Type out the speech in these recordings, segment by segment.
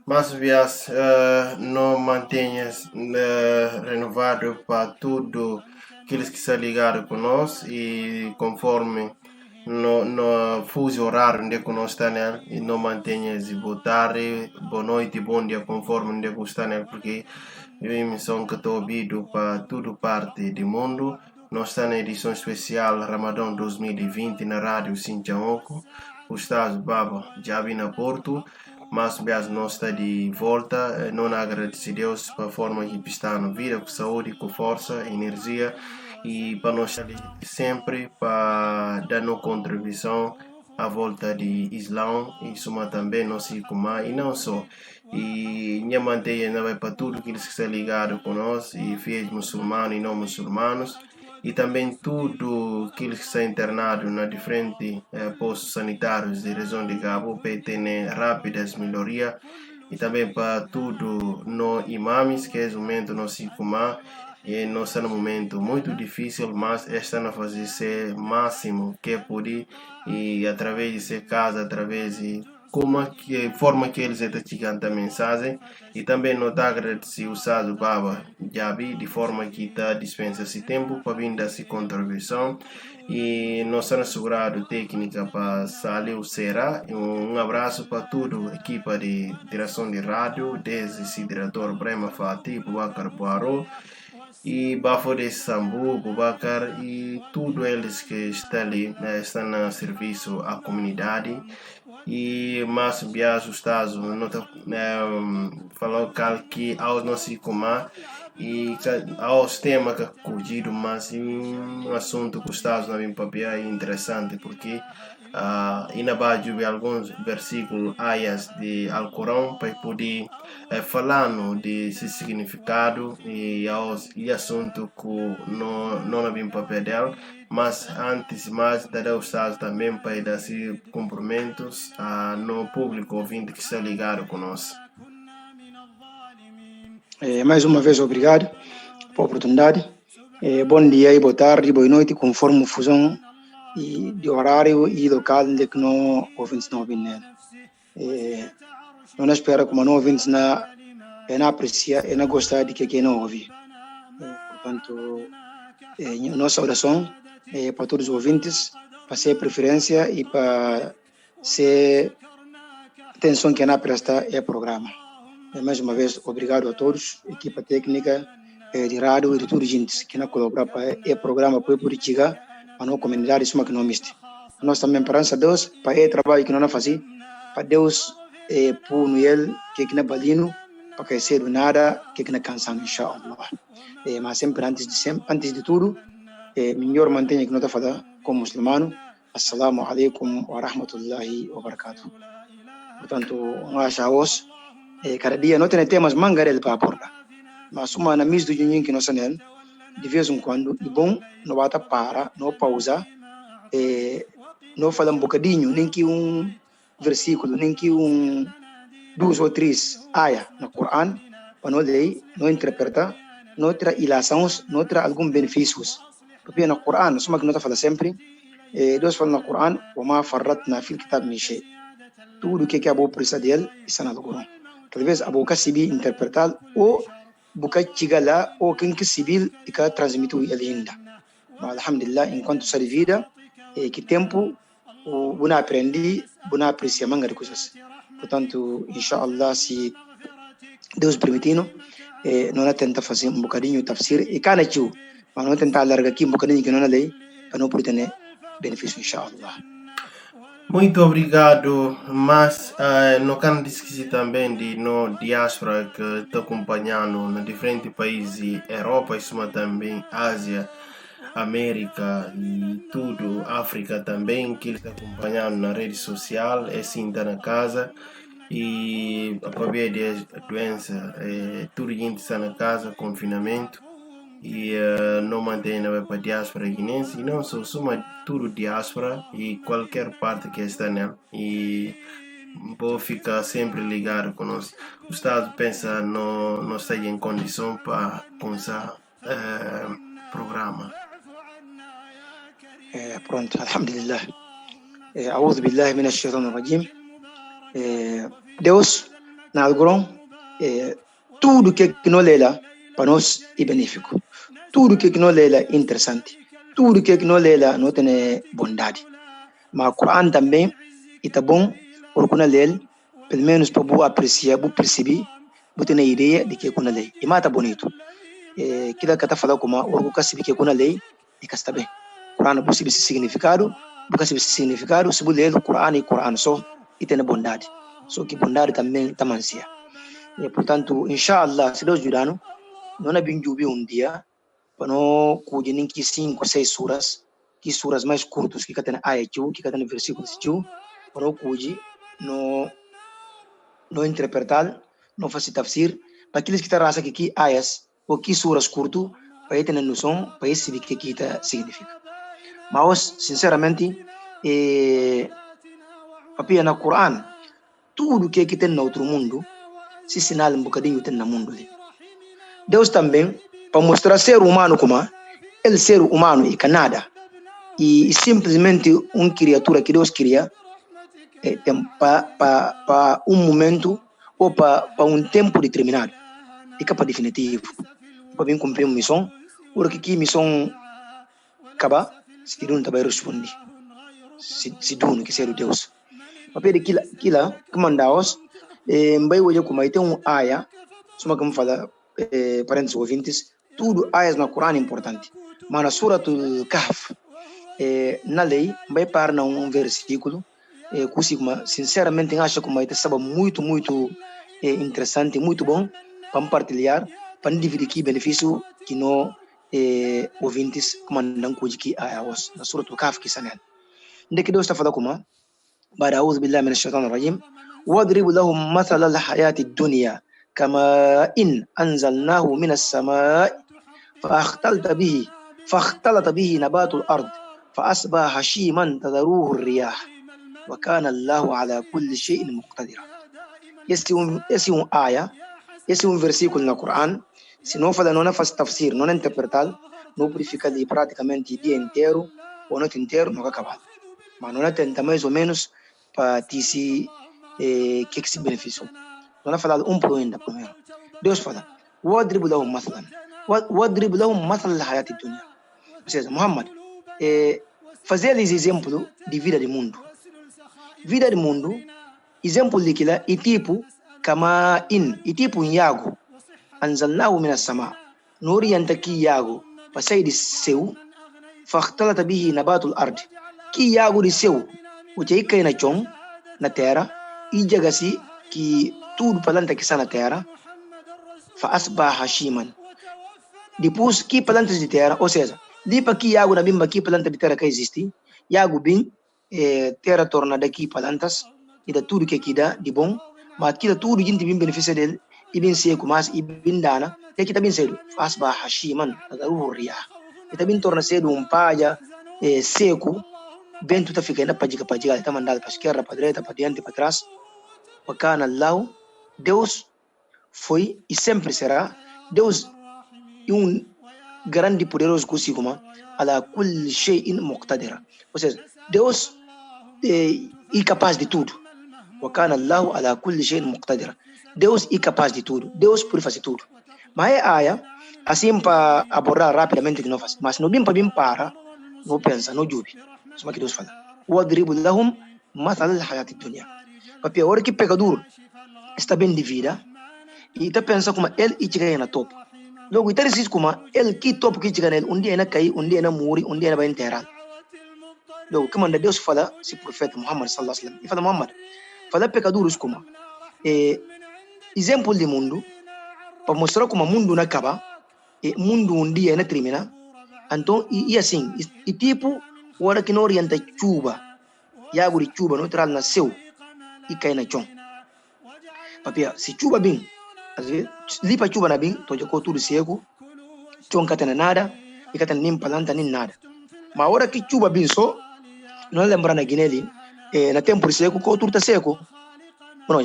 Mas vias não mantenhas renovado para tudo aqueles que se ligaram com nós e conforme no fuso horário onde que nós está nele e não mantenhas boa tarde, boa noite, bom dia conforme onde que está nele porque eu emissão que estou ouvindo para tudo parte do mundo. Nós está na edição especial Ramadão 2020 na rádio Sintiaoco. O Estado Baba já na Porto. Mas mesmo nós está de volta, não agradecer a Deus para a forma que está na vida, com saúde, com força, energia e para nós estar ali sempre para dar nossa contribuição à volta de Islão e suma também nós e não só. E minha mantenha não vai para tudo aqueles que estão ligados com nós e fiéis muçulmanos e não muçulmanos e também tudo aqueles que estão internados na diferentes postos sanitários de região de Cabo para ter rápidas melhorias e também para tudo no imames que é o momento não se fumar e nós estamos num momento muito difícil mas estamos a fazer ser máximo que poder e através de ser casa através de como que forma que eles estão chegando a mensagem e também notar agradecer o Sado Baba Jabi de forma que está dispensa esse tempo para vir dar essa contribuição e nós estamos assegurado técnica para sair o Será. Um abraço para toda a equipa de direção de rádio, desde esse diretor Brema Fatih, Bubacar Poirot e Bafo de Sambu, Bubacar e todos eles que estão ali, estão a serviço à comunidade e mais bem assustados não falou que aos nossos comar e aos temas que curtiram mas um assunto que os Estados não vêm papel é interessante porque ainda vai ver alguns versículos aias de Alcorão para poder falando de esse significado e assunto que não vem papel dela mas antes mais dará os Estados também para dar cumprimentos no público ouvinte que está ligado conosco. Mais uma vez, obrigado pela oportunidade. Bom dia e boa tarde, boa noite, conforme a fusão de horário e local onde que nós ouvintes não ouvem nele. Não espera como não ouvintes não aprecia e não gostar de que não ouve. Portanto, nossa saudação para todos os ouvintes, para ser preferência e para ser atenção que não presta é programa. Mais uma vez, obrigado a todos, equipa técnica de rádio e de toda gente que não colabora para o programa para poder chegar a nossa comunidade suma que não miste. Nós também paramos a Deus para o trabalho que nós fazemos, para Deus pôr no ele que não balino, para que seja do nada, que não cansamos, inshallah. Mas sempre antes de tudo, melhor mantenha que nós está fazendo como muçulmano. Assalamu alaikum wa rahmatullahi wa barakatuh. Portanto, nós hoje cada dia não tem temas mangarel para abordar, mas uma na do junho que nós temos de vez em quando é bom não bata para não pausa não falar bocadinho nem que versículo nem que duas ou três aya no Corão para não ler não interpretar não ter ilações não ter algum benefícios porque no Corão soma que nós fala sempre Deus fala no Corão وما فرطنا في الكتاب من شيء tudo que é bom precisa dele está no Corão. Talvez a boca civil interpretar ou boca chigala ou quem que civil e que transmite ele ainda. Mas alhamdulillah enquanto sai vida que tempo o buna aprendi buna aprecia manga de coisas. Portanto, inshallah se Deus permitindo nós tenta fazer bocadinho tafsir e cada tio, mas não tentar largar aqui bocadinho que não lei para não poder ter benefício inshallah. Muito obrigado, mas não quero esquecer também de no diáspora que está acompanhando na diferentes países, Europa e suma também Ásia, América e tudo, África também, que ele está acompanhando na rede social, assim está na casa e a problema de doença, tudo gente está na casa, confinamento e não mantém para a diáspora guinense e não só suma tudo diáspora e qualquer parte que está nela e vou ficar sempre ligado conosco. O Estado pensa não está em condição para começar programa. Pronto, alhamdulillah. أعوذ بالله من الشيطان الرجيم. Deus na algoron tudo que não lela para nós é benéfico, tudo que não lela é interessante, tudo que não lela não tem bondade. Mas o Coran também está bom porque não ler, pelo menos para você apreciar, você perceber, você ter ideia de que kuna lei. E mais tá bonito. Kila kata fala como o que sabe que kuna lei e que está bem. Coran você sabe significado, você sabe significado, se você ler o Coran só e tem bondade. Só que bondade também está mansia. E portanto, inshallah, se Deus ajudar, não é bem jubi dia para não cuidar nem que 5 ou 6 suras, que suras mais curtas que tem ayat, que tem versículos para não cuidar, não interpretar, não fazer tafsir, para aqueles que estão raça que ayas ou que suras curto, para ter noção, para saber o que significa. Mas, sinceramente, papia na Coran, tudo que tem no outro mundo, se sinala um bocadinho tem no mundo. Deus também, para mostrar ser humano como ele ser humano e nada, e simplesmente uma criatura que Deus cria, para momento ou para tempo determinado, e para definitivo, para vir cumprir uma missão, porque que missão acaba, se não está bem responder, se dono que ser o Deus. Papel de kila que mandaos, vai hoje como aí tem aya, só que me fala parentes ouvintes, tudo ayas na Coran importante, mas na Suratul Kahf, na lei, vai para versículo, sinceramente acho que estava muito interessante, muito bom para compartilhar, para dividir aqui benefício que não ouvintes comandam com que ayos na Suratul Kahf que sanel. Onde que Deus está falando como بعد أعوذ بالله من الشيطان الرجيم واضرب لهم مثل الحياة الدنيا كما إن أنزلناه من السماء فاختلط به نبات الأرض فأصبح هشيما تذروه الرياح وكان الله على كل شيء مقتدرا. يسي آية يسي versículo no Coran, se não fala, não faz tafsir, não interpretar, não purifica ali praticamente o dia inteiro ou noite inteiro, não acaba. Mas não tenta mais ou menos para dizer que se beneficiou. Não fala por ainda primeiro. Deus fala, وَاضْرِبْ لَهُمْ مَثَلَ الْحَيَاةِ الدُّنْيا. Ou seja, Muhammad, fazer eles exemplo de vida do mundo. Vida do mundo, exemplo de aquilo, e tipo, kama e tipo yago, anzalnahu min as-sama. No orienta que yago, para sair de seu, فاختلط به نبات الأرض. Que yago de seu, o que cai na chão, na terra, e jagasi que tudo planta que está na terra, فأصبح هشيما. Depois que plantas de terra, ou seja, depois que yago na bimba que planta de terra que existe, yago bem terra torna daqui plantas e da tudo que aqui dá de bom, mas aquilo tudo gente bem beneficia dele e bem seco, mas e bem dana, e aqui também cedo, فأصبح هشيما تذروه الرياح. E também torna cedo palha seco, vento tá ficando para diga, tá mandado para esquerda, para direita, para diante, para trás. وكان الله, Deus foi e sempre será Deus e grande poderoso consigo, ala kulli shay'in muqtadira. Ou seja, Deus é capaz de tudo. وكان الله ala kulli shay'in muqtadira. Deus é capaz de tudo. Deus pode fazer tudo. Mas é aya assim para abordar rapidamente o que não faz. Mas não bem para, não pensa, não julgue. Isso que Deus fala. وَاضْرِبْ لَهُمْ مَثَلَ الْحَيَاةِ الدُّنْيا. Porque a hora que pecador está bem de vida e está pensando como ele chega na top. Logo, está dizendo como ele que top que chega nele, dia ele cai, dia ele morre, dia ele vai enterrar. Logo, que manda Deus fala, se profeta Muhammad sallallahu alaihi wasallam, e fala Muhammad, fala pecadores como exemplo de mundo, para mostrar como o mundo não acaba, e mundo dia não termina. Então, e assim, e tipo, o hora que não orienta chuva, yago de chuva, não traz nasceu e cai na chão. Papia, se chuva bem, lipa chuva na bem, tô já com tudo seco, chão que tem nada, e que tem nem planta nem nada. Mas a hora que chuva bem só, não lembra na Guiné, na tempo seco, com tudo tá seco.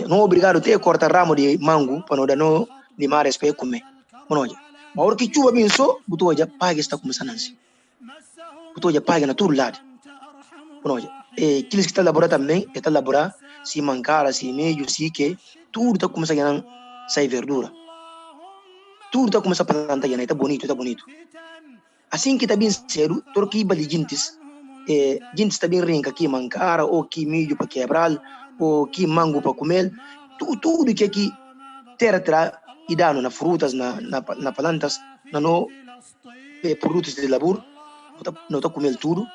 Não obrigado a ter cortar ramo de mango, para não dar no de mares para comer. Mas a hora que chuva bem só, botou já paga está começando assim. Botou já paga na todo lado. Aqueles que estão elaborando também, estão elaborando se mancara, se meio, se que, tudo tá começando a sair verdura. Tudo tá começando a plantar, tá bonito, tá bonito. Assim que tá bem cedo, todo que bali jintes, jintes tá bem rinca aqui, mancara, ou que milho para quebrar, ou que mango para comer, tudo que aqui terra terá e dano na frutas, na plantas, na no produtos de labor, não tá comendo tudo.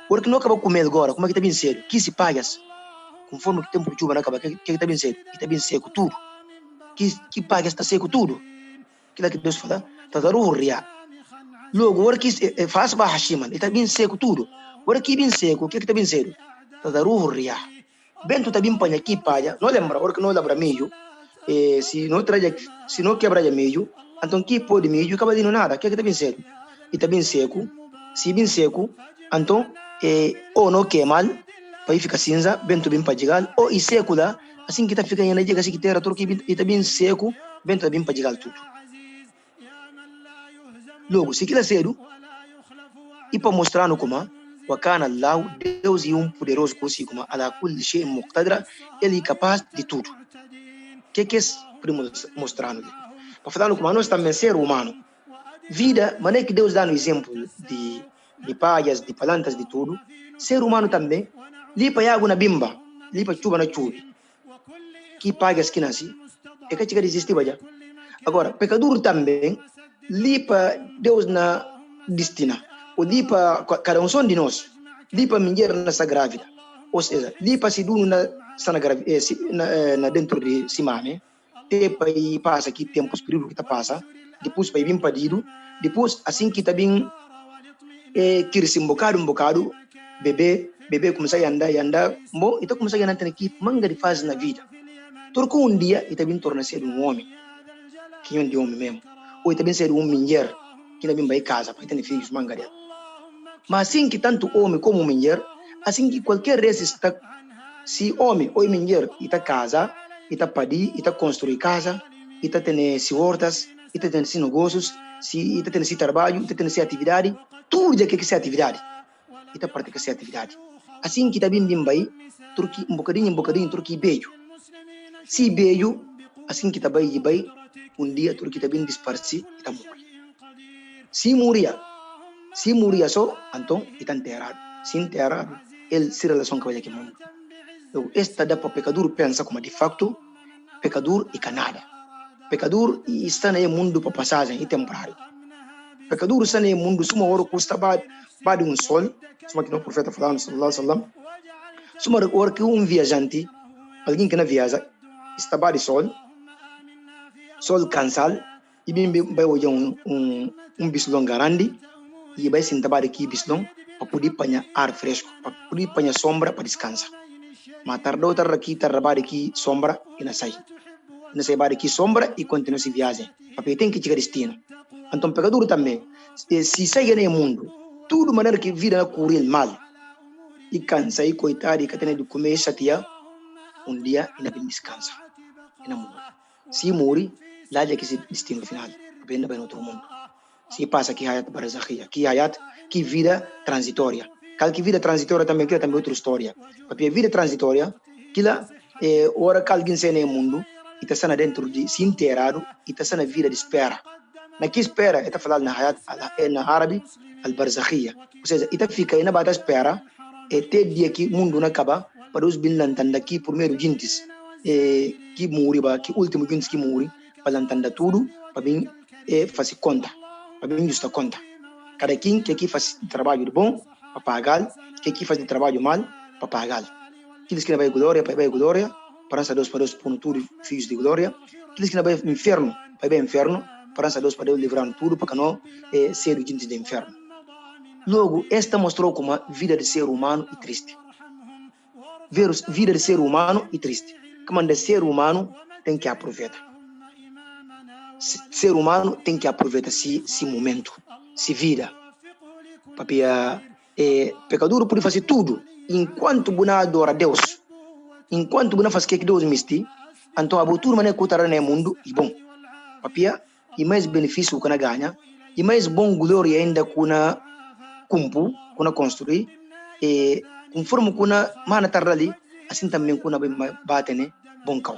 Porque não acaba comer agora, como é que tá bem cedo? Que se pagas, conforme o tempo de chuva não acaba, que tá bem cedo? Que tá bem seco tudo. Que pagas está seco tudo. Aquilo que Deus fala, tá dando ria. Logo, agora que faz baixo, mano, está bem seco tudo. Agora que bem seco, o que tá bem cedo? Tá dando ria. Bento tá bem panha aqui, palha. Não lembra, agora que não lembra meio. Se não quebra de meio, então que pode meio, acaba de nada. O que tá bem cedo? E tá bem seco. Se bem seco, então, ou não queima, para ficar cinza, bento bem para chegar, ou e seco lá, assim que tá ficando na diga, assim que terra, tudo que tá bem seco, bento tá bem para chegar tudo. Logo, se aquilo é cedo, e para mostrar no como, wakana Allah, Deus é poderoso consigo, como ala kulli shay'in muqtadira, ele é capaz de tudo. Que é para mostrar no para falar no como nós também ser humano. Vida, mas é que Deus dá no exemplo de palhas, de plantas, de tudo. Ser humano também, lipa água na bimba, lipa chuva na chuva. Que palhas que nasce, é que chega a existir, já. Agora, pecador também, lipa Deus na destina, ou lipa cada um de nós, lipa mulher nessa grávida, ou seja, lipa se duro na dentro de si mame, depois passa aqui tempos período que está passa, depois vai vir pedido, depois assim que está bem cresce um bocado, bebê começa a andar, bom, então começa a andar aqui manga de fase na vida. Torco um dia e também torna-se um homem, que é um homem mesmo. Ou também ser uma mulher, que também vai casa, porque tem filhos manga dela. Mas assim que tanto homem como mulher, assim que qualquer desses está, se homem ou mulher está casa, está padir, está construir casa, está tendo se hortas, está tendo se negócios, se está tendo se trabalho, está tendo se atividade, tudo é que é atividade. Está praticando essa atividade. Assim que também vai, turki um bocadinho, turki beijo. Se beijo, assim que vai, um dia turki também disparce e está morre. Se moria só, então está enterrado. Se enterrado, ele se relaciona com aquele mundo. Então, esta dá para o pecador pensar como de facto, pecador e canada. Pecador está no mundo para passagem e temporário. Pecador está no mundo, se uma hora custa bade um sol, como que o profeta falou, sallallahu alaihi wasallam, se uma hora que um viajante, alguém que não viaja, está bade sol cansal, e bem vai olhar um bislão grande, e vai sentar bade aqui bislão, para poder apanhar ar fresco, para poder apanhar sombra para descansar. Mas tardou aqui, tardar aqui sombra e não sai. Não sai aqui sombra e continua se viagem. Porque tem que chegar destino. Então, pecador também, se sai no mundo, tudo maneira que vida na curir mal, e cansa, e coitado, e que tem de comer, chatear, um dia ainda bem descansa. E não morre. Se morre, lá é que se destino final. Porque ainda vai no outro mundo. Se passa que hayat barzakhiya, que vida transitória. Que vida transitória também, que também outra história. Porque a vida transitória, que lá, hora que alguém sai no mundo, e está sendo dentro de se inteirado, e está sendo vida de espera. Na que espera, está falando na hayat, na árabe, al-barzakhiya. Ou seja, está fica aí na bata espera, até dia que o mundo não acaba, para os bilantan daqui, primeiro jintes, que morre, que último jintes que morre, para lantar tudo, para bem fazer conta. Para bem justa conta. Cada quem que aqui faz trabalho de bom, para pagar, que aqui faz trabalho mal, para pagar. Aqueles que não vai glória, para glória, para Deus por tudo, filhos de glória. Aqueles que não vai inferno, para inferno, para Deus livrar tudo, para não ser gente do inferno. Logo, esta mostrou como a vida de ser humano e triste. Vida de ser humano e triste. Como de ser humano tem que aproveitar. Ser humano tem que aproveitar esse momento, se vida. Porque pecador pode fazer tudo enquanto você adora Deus, enquanto você faz o que Deus misti, então a tudo maneira que está no mundo é bom. Porque e mais benefício que ganha, e mais bom glória ainda que cumpre, que construir, conforme que mana tarda ali, assim também kuna batene bom cau.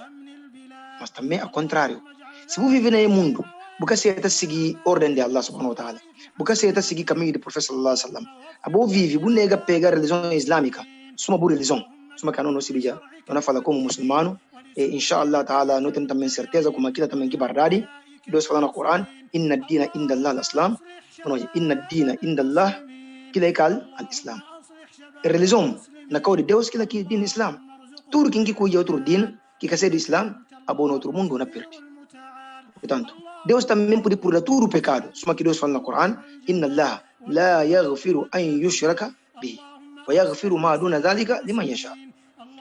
Mas também ao contrário. Se você vive nesse mundo, você aceita seguir a ordem de Allah subhanahu wa ta'ala. Você aceita seguir o caminho do profeta sallallahu alaihi wasallam. Você vive, você nega pegar a religião islâmica, suma boa religião, suma que não se bija, não fala como muçulmano, e inshallah ta'ala não tem também certeza como aquilo também que verdade. Deus fala no Corão, inna ad-dina inda Allah al-Islam, inna ad-dina inda Allah, que é al-Islam. A religião na causa de Deus, que é o din Islam. Tudo quem que cuida outro din, que quer ser do Islam, abona outro mundo, não perde. Portanto, Deus também pode purgar todo o pecado. Só que Deus fala no Corão, inna Allah la yaghfiru an yushraka bihi wa yaghfiru ma duna dhalika liman yasha.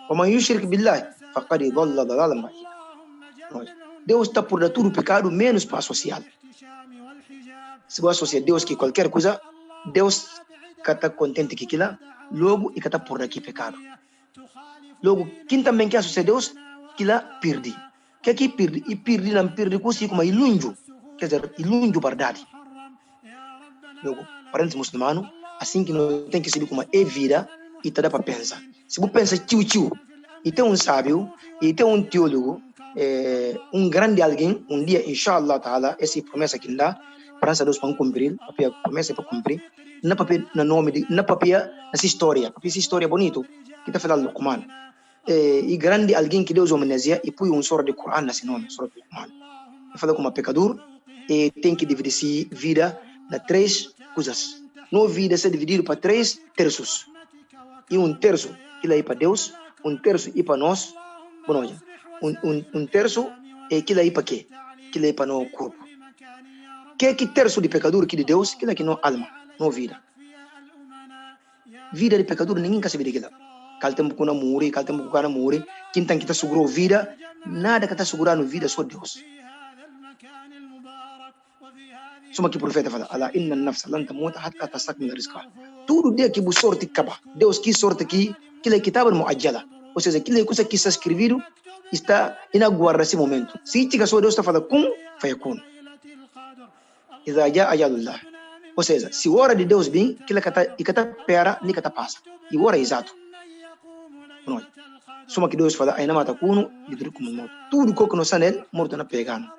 Wa man yushrik billahi faqad dhalla dhalalan ba'ida. Deus está purgando todo o pecado menos para a social. Se você associar Deus que qualquer coisa, Deus está contente que aquilo, logo e está purgando aqui pecado. Logo, quem também quer associar Deus, aquilo perde. Que aqui perde, e perde não perde coisa como ilunjo, quer dizer, ilunjo verdade. Logo, parentes muçulmanos, assim que não tem que ser como é vida e tá dá para pensar. Se você pensa tio, e tem um sábio, e tem um teólogo, um grande alguém, um dia, inshallah ta'ala, essa promessa que dá, para Deus para cumprir, a promessa para cumprir, não papel na nome de, não papel nessa história, papel essa história bonito, que está falando Luqman. E grande alguém que Deus homenageia e põe sura de Corão nesse nome, sura de Luqman. Ele fala como pecador e tem que dividir vida em 3 coisas. Não vida se dividir para 3 terços. E um terço que é para Deus, um terço é para nós, um terço é que é para quê? Que é para nosso corpo. Que terço de pecador que de Deus, que é que não alma, não vida. Vida de pecador ninguém quer saber daquilo. Qual tempo que não morre, qual tempo que não morre, quem tem que estar segurando vida, nada que está segurando vida, só Deus. Soma que o profeta fala, ala inna nafsa lan tamuta hatta tastakmila rizqaha. Tudo dia que você sorte acaba, Deus quis sorte aqui, que é kitab muajjala. Ou seja, aquilo é coisa que está escrevido, está inaguarda esse momento. Se chega só Deus está falando kun, fayakun. Idha jaa ajalullah. Ou seja, se a hora de Deus vem, aquilo que está pera, nem que está passa. E a hora é exato. Soma que Deus fala, ainda mata kuno, yudrikum al-maut. Tudo que não está nele, morto na pegando.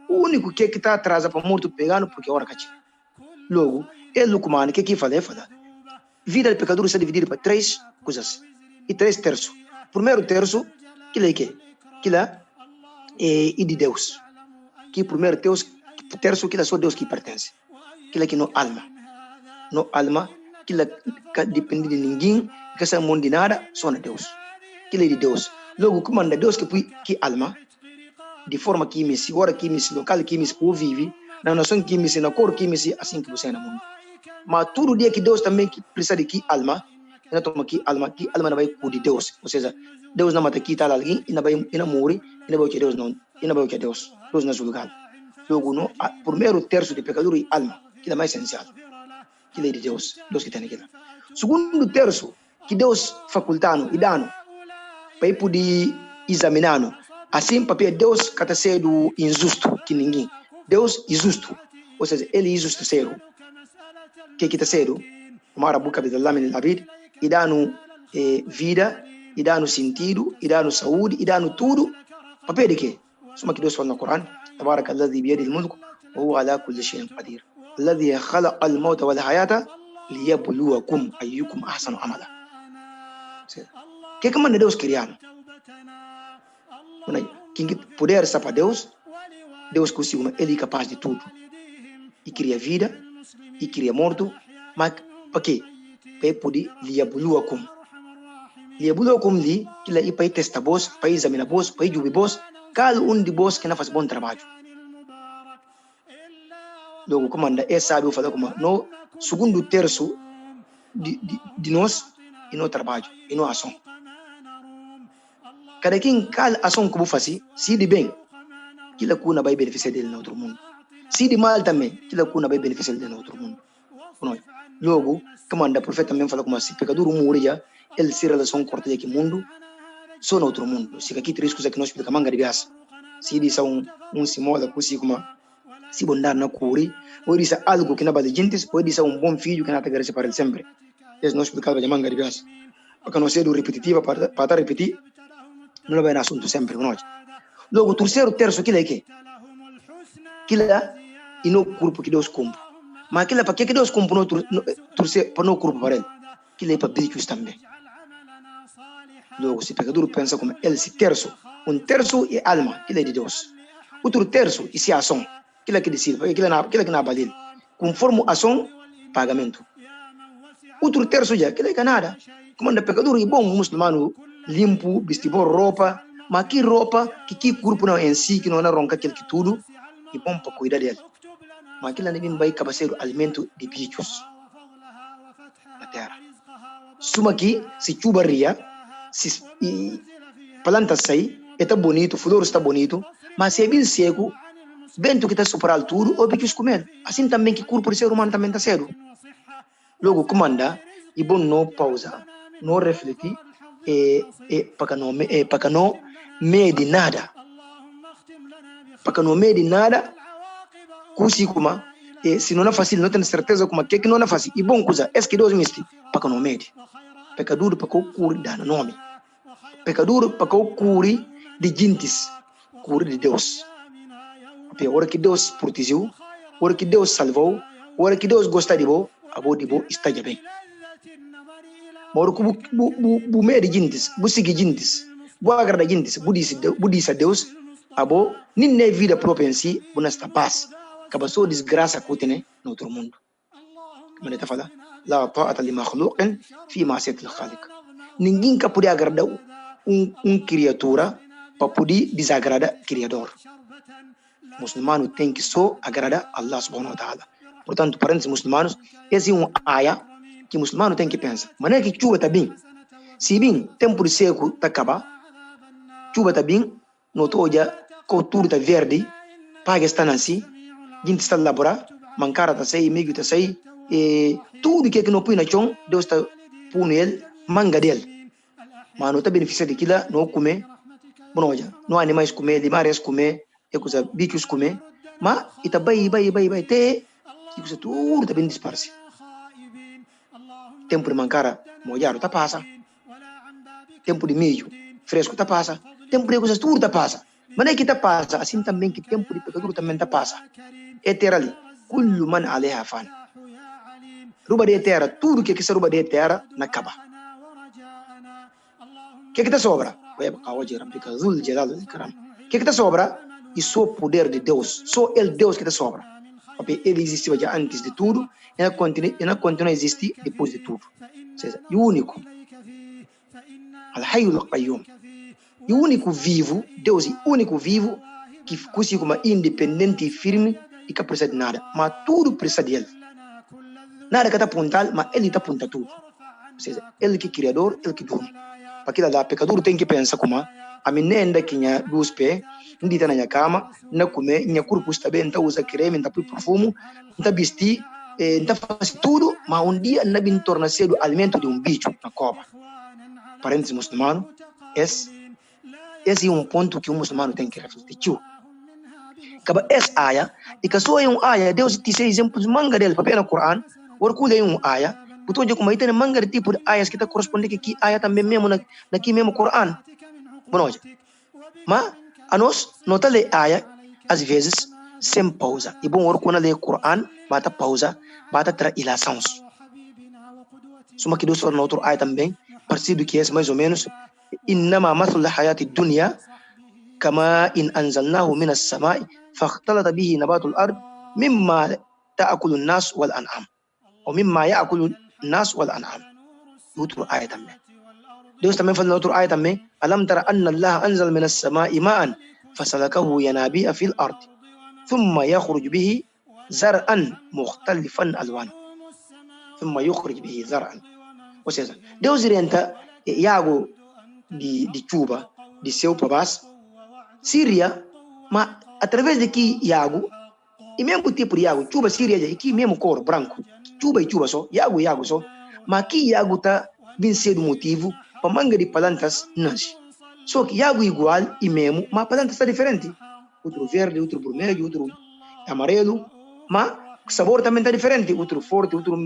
O único que está atrás para morto pegando, porque a hora que chega. Logo, ele Luqman, que fala? Vida de pecador está dividida para 3 coisas. E 3 terços. Primeiro terço, que é que? Que é de Deus. Que o primeiro terço, que é só Deus que pertence. Que é que não alma. Não alma, que é depende de ninguém, que é mundo de nada, só na Deus. Que é de Deus. Logo, como anda Deus que alma, de forma que me hora que me local que me vive, na nação que me na cor que me assim que você é no mundo. Mas todo dia que Deus também precisa de que alma, não toma que alma não vai cuidar de Deus. Ou seja, Deus não mata aqui tal alguém, e não vai morrer, e não vai que Deus não, e não vai que Deus não é lugar. Logo, no primeiro terço de pecador e alma, que é mais essencial, que é de Deus que tem aquilo. Segundo terço, que Deus facultando e dando, para poder examinar. Assim, papel Deus que está sendo injusto, que ninguém. Deus é justo, ou seja, ele é justo ser. Que está sendo? Uma arabuca de Allah min al-abid, e dando vida, e dando sentido, e dando saúde, e dando tudo. Papel de quê? Soma que Deus fala no Corão, tabarak alladhi biyadi al-mulk, wa huwa ala kulli shay'in qadir. Alladhi khalaqa al-mawta wal hayata liyabluwakum ayyukum ahsanu amala. Que manda Deus criar? Quem puder estar para Deus consigo, ele é capaz de tudo. E cria vida, e cria morto, mas para quê? Para poder liyabluwakum. Liyabluwakum li, que ele é para testar vos, para examinar vos, para julgar vos, cada de vos que não faz bom trabalho. Logo, como anda, é sábio falar como no segundo terço de nós, e no trabalho, e no ação. Cada quem cada ação que eu faço, se de bem, que a cuna vai beneficiar dele no outro mundo. Se de mal também, que a cuna vai beneficiar dele no outro mundo. Logo, como anda, o profeta também fala como se pecador morre, ele se relaciona com aquele mundo, só no outro mundo. Se aqui 3 coisas que nós explicamos manga de graça. Se diz se mola, como se bondar na cure, ou diz algo que não vale gente, ou diz bom filho que não te agradece para ele sempre. Isso nós explicamos de manga de graça. porque não ser repetitiva para estar repetir, não vai no assunto sempre, não. Logo, o terceiro terço, aquilo é que? Aquilo é no corpo que Deus cumpre. Mas aquilo é para que Deus cumpre para não corpo para ele? Aquilo é para bichos também. Logo, se o pecador pensa como ele, se terço, um terço é alma, aquilo é de Deus. Outro terço é ação, aquilo é que decide, aquilo é que não é dele. Conforme a ação, pagamento. Outro terço já, aquilo é que nada. Como anda pecador é bom, muçulmano limpo, vestir boa roupa, mas que roupa, que corpo não em si, que não ronca aquele que tudo, é bom para cuidar dele. Mas aquilo não vai acabar sendo alimento de bichos na terra. Suma aqui, se chuva ria, se planta sai, está bonito, flor está bonito, mas se é bem seco, vento que está superar tudo, ou bichos comer. Assim também que o corpo do ser humano também está cedo. Logo, comanda, é bom não pausar, não refletir, para não mede nada. Para não mede nada, cusi como, se não é fácil, não tem certeza como que não é fácil. E bom coisa, é que Deus me diz, para não mede. Pecador para que eu cure da nome. Pecador para que eu cure de gentes, cure de Deus. Porque a hora que Deus protegeu, a hora que Deus salvou, a hora que Deus gosta de você, a boa de você está bem. Mas a hora que você mede gentes, você segue gentes, você agrada gentes, você diz a Deus, a boa, nem é vida própria em si, você não está paz. Acaba só desgraça que tem no outro mundo. Como ele está falando? La ta'ata li makhluqin fi ma'siyatil khaliq. Ninguém que pode agradar criatura para poder desagradar o criador. Muçulmano tem que só agradar Allah subhanahu wa ta'ala. Portanto, parentes muçulmanos, esse é um aya que muçulmano tem que pensar. Mas não é que chuva está bem. Se bem, tempo de seco está acabando, chuva está bem, no todo dia, cultura está verde, paga está assim, gente está laborar, mancara está aí, amigo está aí, e tudo que não põe na chão, Deus está pondo ele, manga dele. Mas não está beneficiando daquilo, não comer, bom, já, não há animais comer, limares comer, bichos comer, mas está vai, até que você tudo está bem disparce. Tempo de mancara, molhado está passa. Tempo de milho, fresco está passa. Tempo de coisas tudo está passa. Mas não é que está passa, assim também que tempo de pecador também está passa. É terra ali, kullu man alaiha fan. Ruba de terra, tudo que essa ruba de terra, não acaba. O que está sobra? O que está sobra? E só o poder de Deus, só ele Deus que está sobra. Porque ele existiu já antes de tudo, e não continua a existir depois de tudo. Ou seja, o único, Al-Hayyul Qayyum, o único vivo, Deus é o único vivo que consigo como independente e firme e que precisa de nada. Mas tudo precisa de ele. Nada que está apontado, mas ele está apontando tudo. Ou seja, ele que é criador, ele que dono. Para aquilo lá, pecador tem que pensar como a menina ainda que tinha 2 pés, não está na minha cama, não comer, minha corpo está bem, não usa creme, não põe perfume, não vestir, não faz tudo, mas dia não vai tornar cedo alimento de bicho na cova. Parentes muçulmanos, esse é ponto que muçulmano tem que refletir. Acaba essa aya, e que só é aya, Deus te sei exemplos manga dele, papel no Coran, o orgulho é aya, porque eu como aí tem manga de tipo de ayas que está correspondendo que aya também mesmo naqui mesmo Coran. Bom, mas a nós nota ler aya às vezes sem pausa. E bom, quando ler Coran, bata pausa, bata tra ilações. Suma que Deus fala no outro aya também, parecido que é mais ou menos, innama mathul hayati dunya kama in anzalnahu minas samai fakhtalata bihi nabatul ard mimma ta'kulu an-nas wal an'am. Ou mimma ya'kulu an-nas wal an'am. Outro aya também. Deus também fala no outro aya também, alam tara anna Allah anzal minas samai ma'an fasalakahu yanabi'a fil ard thumma yakhruj bihi zar'an mukhtalifan alwan. Thumma yukhrij bihi zar'an. Ou seja, Deus orienta Iago de chuva, de céu para baixo, Síria, mas através de que Iago, e mesmo tipo de Iago, chuva Síria, e que mesmo cor branco, chuva e chuva só, Iago só, mas aqui Iago está vencendo motivo para manga de plantas nasce. Só que Iago igual e mesmo, mas a planta está diferente. Outro verde, outro vermelho, outro amarelo, mas o sabor também está diferente. Outro forte, outro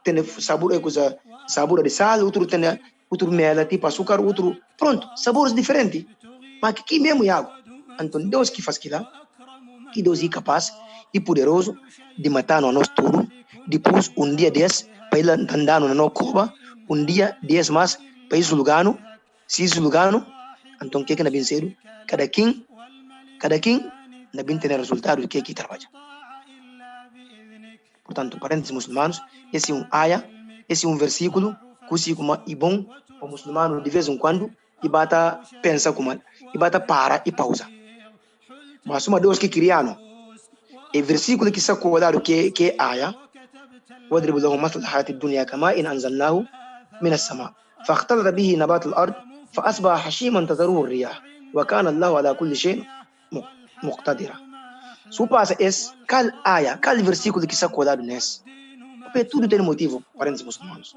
tem sabor de sal, outro tem outro mel, tipo açúcar, outro... Pronto, sabores diferentes. Mas que mesmo é água. Então, Deus que faz aquilo, que Deus é capaz e poderoso de matar nós tudo, depois dia desse, para ele andar na nossa cova, dia desse mais, para isso lugar, se isso lugar, então o que é na vencer? Cada quem, na bem ter resultado do que é que trabalha. Portanto, parentes muçulmanos, esse é aya, esse é versículo, que é bom para o muçulmano de vez em quando, e bata pensa como, e bata para e pausa. Mas uma Deus que criaram, e versículo que sacou dado que é aya, واضرب لهم مثل الحياة الدنيا كماء إن أنزلناه من السماء فاختلط به نبات الأرض فأصبح حشيما تذروه الرياح وكان الله على كل شيء مقتدرا. Su passa cal aya, cal versículo que sacou dado nesse. Porque tudo tem motivo para os muçulmanos.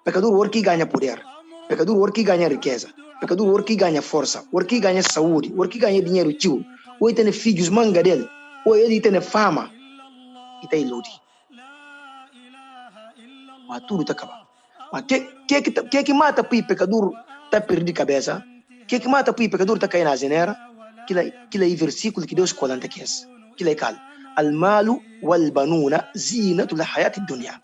Pecador o que ganha poder, pecador o que ganha riqueza, pecador o que ganha força, o que ganha saúde, o que ganha dinheiro tio, ou tem filhos manga dele, ou ele tem fama e tem ilude. Mas tudo está acabado. Mas que mata o pecador está perdido de cabeça? Que mata o pecador está caindo na zeneira? Que é versículo que Deus colanta que é. Que é cal. Al-malu wal-banuna zinatul hayati dunya.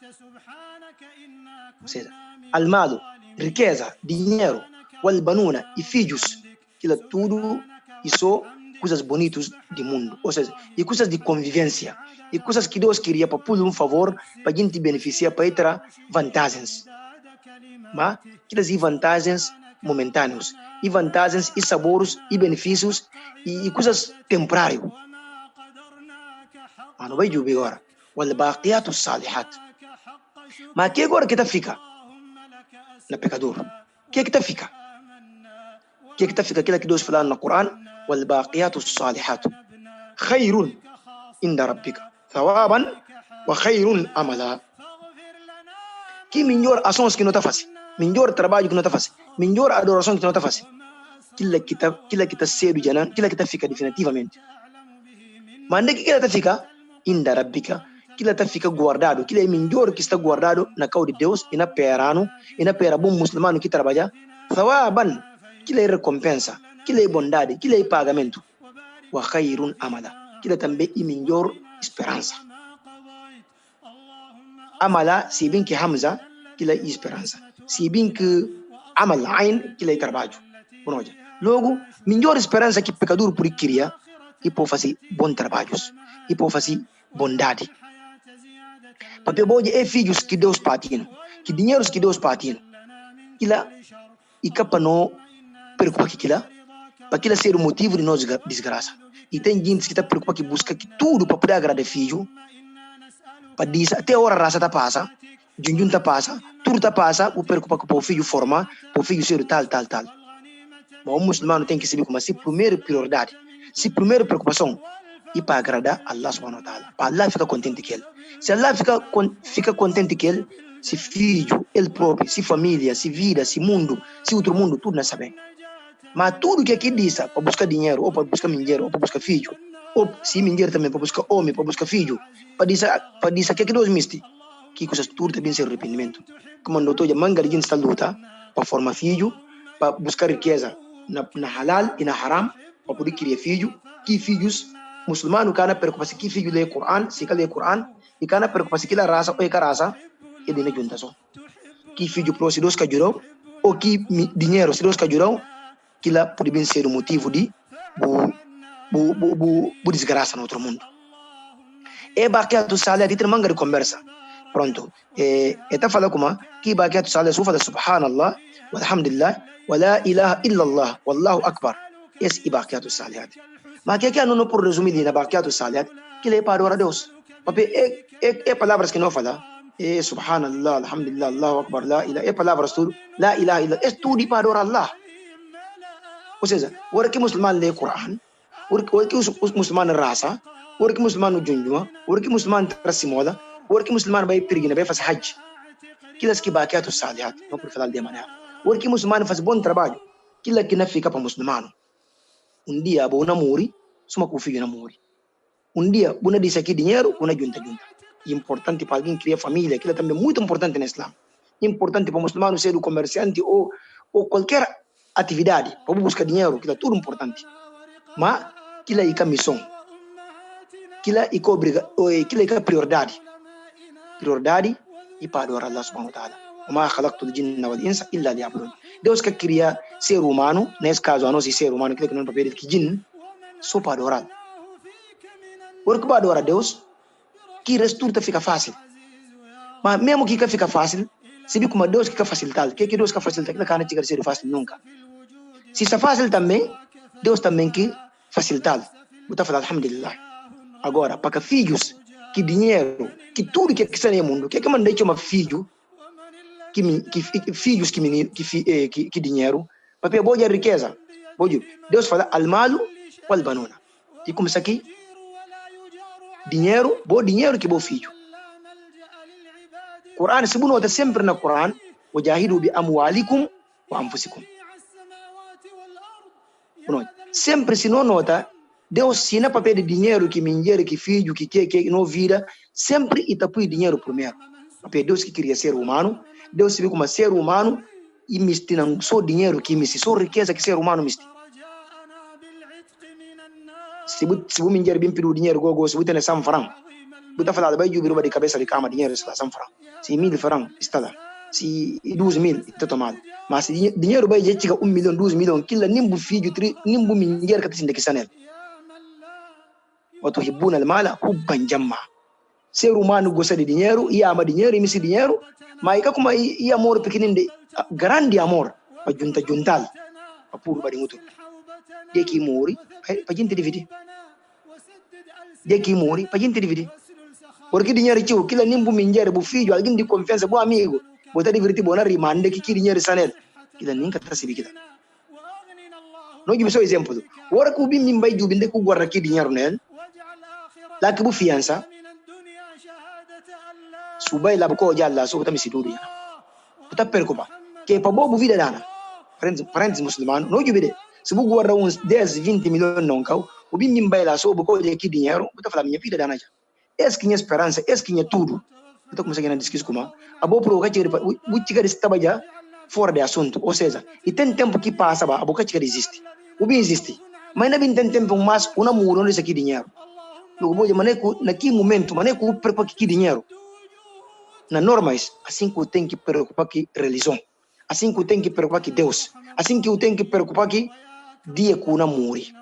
Ou seja, al-malu, riqueza, dinheiro, wal-banuna e filhos, que é tudo isso coisas bonitas do mundo. Ou seja, e coisas de convivência. E coisas que Deus queria para pôr favor, para a gente beneficiar, para ter vantagens. Mas, que vantagens momentâneas, e vantagens, e sabores, e benefícios, e coisas temporárias. Mas não vai jubilar agora. وَالْبَاقِيَاتُ الصَّالِحَاتُ. Mas que agora que está fica? Na pecador. Que está fica? Que está fica? Aquilo que Deus fala no Corão, وَالْبَاقِيَاتُ الصَّالِحَاتُ خَيْرٌ عِنْدَ رَبِّكَ ثَوَابًا وَخَيْرٌ أَمَلًا. Que melhor ações que não está fácil, melhor trabalho que não está fácil, melhor adoração que não está fácil. Aquilo que está cedo já não, aquilo que está fica definitivamente. Mas onde que está fica? Inda Rabbika. Aquilo está fica guardado, aquilo é melhor que está guardado na causa de Deus e na perano, e na pera bom muçulmano que trabalha. Thawaban, aquilo é recompensa, aquilo é bondade, aquilo é pagamento. Wa khairun amala, aquilo também é melhor esperança. Amala, se bem que Hamza, aquilo é esperança. Se bem que Amal Ain, aquilo é trabalho. Logo, melhor esperança que o pecador por queria, e pode fazer bons trabalhos, e pode fazer bondade. Porque pode é filhos que Deus patina, que dinheiros que Deus patina. Aquilo, e capa não preocupa que aquilo, para aquilo ser o motivo de nossa desgraça. E tem gente que está preocupada que busca que tudo para poder agradar filho, para dizer até a hora a raça está passa, junjun está passa, tudo está passa, o preocupa que o filho formar, para o filho ser tal. Mas o muçulmano tem que saber como se primeira prioridade, se primeira preocupação e para agradar Allah subhanahu wa ta'ala, para Allah ficar contente com ele. Se Allah fica contente com ele, se filho, ele próprio, se família, se vida, se mundo, se outro mundo, tudo não sabe. Mas tudo que aqui diz, para buscar dinheiro, ou para buscar dinheiro, ou para buscar filho, ou se dinheiro também para buscar homem, para buscar filho, para dizer que Deus miste, que coisas tudo também sem arrependimento. Como o doutor manga de gente está luta para formar filho, para buscar riqueza na halal e na haram, para poder criar filho, que filhos muçulmanos kana preocupa-se que filho lê Coran, se que lê Coran, e kana preocupa-se que la raça ou que raça, ele não junta só. Que filho pro se Deus que ajudou, ou que dinheiro se Deus que ajudou, que lá pode bem ser o motivo de desgraça no outro mundo. É baqueado salha de ter manga de conversa. Pronto. Está falando como que baqueado salha sufa da subhanallah, walhamdulillah, wa la ilaha illallah, wallahu akbar. Esse é baqueado salha. Mas que não por resumir na baqueado salha, que ele é para adorar a Deus. Porque é palavras que não fala. Subhanallah, alhamdulillah, allahu akbar, la ilaha. É palavras tudo. La ilaha illallah. É tudo para adorar Allah. Ou seja, o que muçulmano lê Coran, o que os muçulmanos raça, o que muçulmano junjuma, o que muçulmano tracimoda, o que muçulmano vai peregrina, vai fazer hajj. Aquelas que baqueatos salihat, não por falar de maneira. O que muçulmano faz bom trabalho, aquilo que não fica para muçulmano. Dia, bom namori, suma com o filho namori. Dia, bom diz aqui dinheiro, bom junta. E importante para alguém criar família, aquilo também é muito importante no Islam. importante para o muçulmano ser o comerciante ou qualquer atividade, para buscar dinheiro, aquilo é tudo importante. Mas aquilo é a missão, aquilo é a prioridade. Prioridade e para adorar Allah subhanahu wa ta'ala. وما خلقت الجن والإنس إلا ليعبدون. Deus que cria ser humano, nesse caso a nosso ser humano, que não é papel que jinn, só para adorar. Porque para adorar Deus, que resto fica fácil. Mas mesmo que fica fácil, se vê como Deus que facilitar, que Deus que facilitar, que não vai ser fácil nunca. Se está fácil também, Deus também que facilitar. Vou falar alhamdulillah. Agora, para filhos, que dinheiro, que tudo que está no mundo, que mandei chamar filho, que filhos que dinheiro, para boa riqueza. Deus fala al-malu wal-banuna. E como isso aqui, dinheiro, bom dinheiro que bom filho. Quran, se nota sempre na Quran, wajahidu bi amwalikum wa anfusikum. Sempre se não nota, Deus se na papel de dinheiro que dinheiro que filho que não vira, sempre está por dinheiro primeiro. Porque Deus que queria ser humano, Deus se vê como ser humano e misti não só dinheiro que misti, só riqueza que ser humano misti. Se você me dinheiro bem pelo dinheiro gogo, se você tem 100 francs, você fala vai jubir de cabeça de cama dinheiro está 100 francs. Se 1000 francs está lá, se 12.000 está tomado. Mas se dinheiro vai já chega 1 milhão, 2 milhões, aquilo nimbo filho, nimbo dinheiro que tem que ser nele. وتحبون المال حبا جما. Ser humano gosta de dinheiro, e ama dinheiro, e misi dinheiro, mas como e amor pequenino de grande amor, para juntal, para puro bari mutu. De que morre, para gente dividir. De que morre, para gente dividir. Porque dinheiro tio, kila nimbu minjere, bu filho, alguém de confiança, bu amigo, botar divertir bona rimande que dinheiro sanel. Kila ninka tasibi kita. Não give só exemplo. Ora que o bim mimbai jubinde ku guarda que dinheiro nel. Lá que bu fiança. Subai la bako jalla so ta misiduria. Puta percopa. Que pa bobo vida dana. Parentes muçulmano, não jubide. Se bu guarda uns 10, 20 milhões não cau, o bim mimbai la so bako de que dinheiro, puta fala minha vida dana já. Es que minha esperança, es que minha tudo. Puta como se ganha discutir como. A bo pro que bu tiga estava já fora de assunto, ou seja, e tem tempo que passa, a boca tiga existe. O bem existe. Mas não tem tempo mais uma muro nesse aqui dinheiro. Logo boja maneco naquele momento, maneco preocupa que dinheiro. Na normais, assim que eu tenho que preocupar que religião, assim que eu tenho que preocupar que Deus, assim que eu tenho que preocupar que dia que eu não morre.